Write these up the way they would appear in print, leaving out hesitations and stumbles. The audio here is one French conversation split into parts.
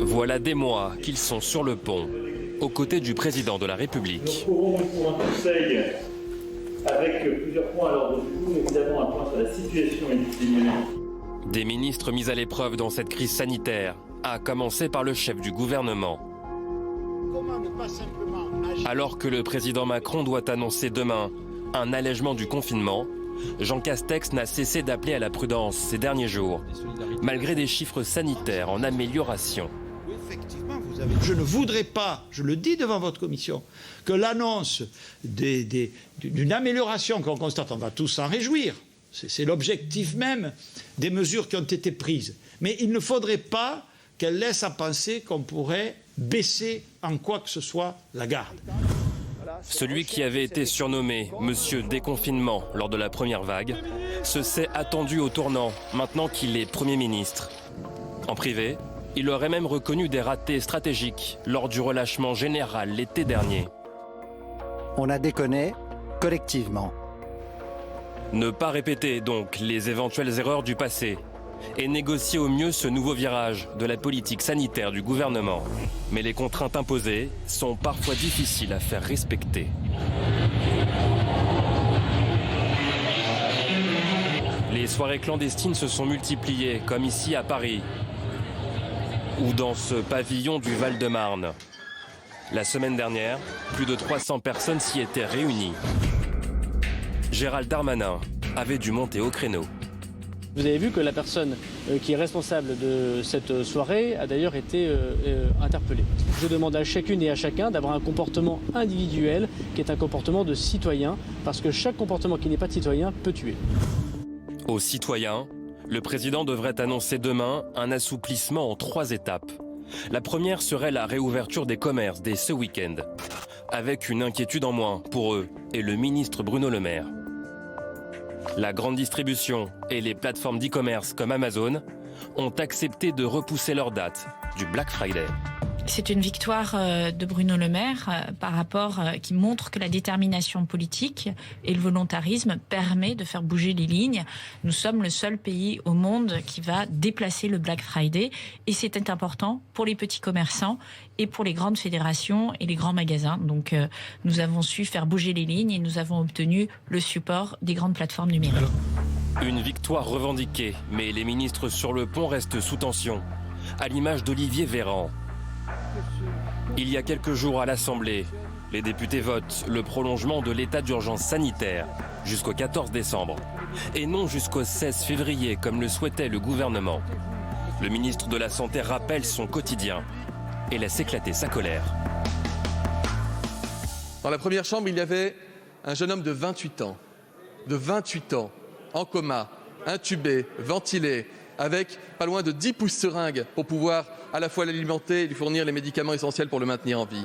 Voilà des mois qu'ils sont sur le pont, aux côtés du président de la République. Nous aurons pour un conseil avec plusieurs points à l'ordre du jour, évidemment un point sur la situation épidémiologique. Des ministres mis à l'épreuve dans cette crise sanitaire, à commencer par le chef du gouvernement. Alors que le président Macron doit annoncer demain un allègement du confinement, Jean Castex n'a cessé d'appeler à la prudence ces derniers jours, malgré des chiffres sanitaires en amélioration. Je ne voudrais pas, je le dis devant votre commission, que l'annonce d'une amélioration qu'on constate, on va tous s'en réjouir, c'est l'objectif même des mesures qui ont été prises. Mais il ne faudrait pas qu'elle laisse à penser qu'on pourrait baisser en quoi que ce soit la garde. Celui qui avait été surnommé Monsieur Déconfinement lors de la première vague se sait attendu au tournant maintenant qu'il est Premier ministre. En privé, il aurait même reconnu des ratés stratégiques lors du relâchement général l'été dernier. On a déconné collectivement. Ne pas répéter donc les éventuelles erreurs du passé et négocier au mieux ce nouveau virage de la politique sanitaire du gouvernement. Mais les contraintes imposées sont parfois difficiles à faire respecter. Les soirées clandestines se sont multipliées, comme ici à Paris, ou dans ce pavillon du Val-de-Marne. La semaine dernière, plus de 300 personnes s'y étaient réunies. Gérald Darmanin avait dû monter au créneau. Vous avez vu que la personne qui est responsable de cette soirée a d'ailleurs été interpellée. Je demande à chacune et à chacun d'avoir un comportement individuel qui est un comportement de citoyen, parce que chaque comportement qui n'est pas de citoyen peut tuer. Aux citoyens, le président devrait annoncer demain un assouplissement en 3 étapes. La première serait la réouverture des commerces dès ce week-end, avec une inquiétude en moins pour eux et le ministre Bruno Le Maire. La grande distribution et les plateformes d'e-commerce comme Amazon ont accepté de repousser leur date du Black Friday. C'est une victoire de Bruno Le Maire qui montre que la détermination politique et le volontarisme permet de faire bouger les lignes. Nous sommes le seul pays au monde qui va déplacer le Black Friday et c'était important pour les petits commerçants et pour les grandes fédérations et les grands magasins. Donc nous avons su faire bouger les lignes et nous avons obtenu le support des grandes plateformes numériques. Une victoire revendiquée, mais les ministres sur le pont restent sous tension, à l'image d'Olivier Véran. Il y a quelques jours à l'Assemblée, les députés votent le prolongement de l'état d'urgence sanitaire jusqu'au 14 décembre et non jusqu'au 16 février comme le souhaitait le gouvernement. Le ministre de la Santé rappelle son quotidien et laisse éclater sa colère. Dans la première chambre, il y avait un jeune homme de 28 ans, en coma, intubé, ventilé, avec pas loin de 10 pouces seringues pour pouvoir à la fois l'alimenter et lui fournir les médicaments essentiels pour le maintenir en vie.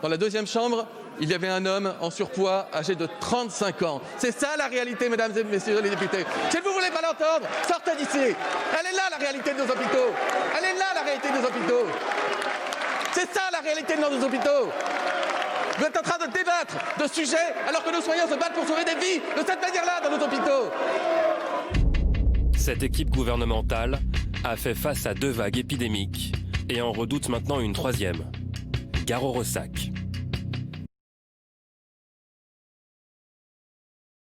Dans la deuxième chambre, il y avait un homme en surpoids âgé de 35 ans. C'est ça la réalité, mesdames et messieurs les députés. Si vous ne voulez pas l'entendre, sortez d'ici. Elle est là la réalité de nos hôpitaux. Elle est là la réalité de nos hôpitaux. C'est ça la réalité de nos hôpitaux. Vous êtes en train de débattre de sujets alors que nos soignants se battent pour sauver des vies de cette manière-là dans nos hôpitaux. Cette équipe gouvernementale a fait face à 2 vagues épidémiques et en redoute maintenant une 3e. Gare au ressac.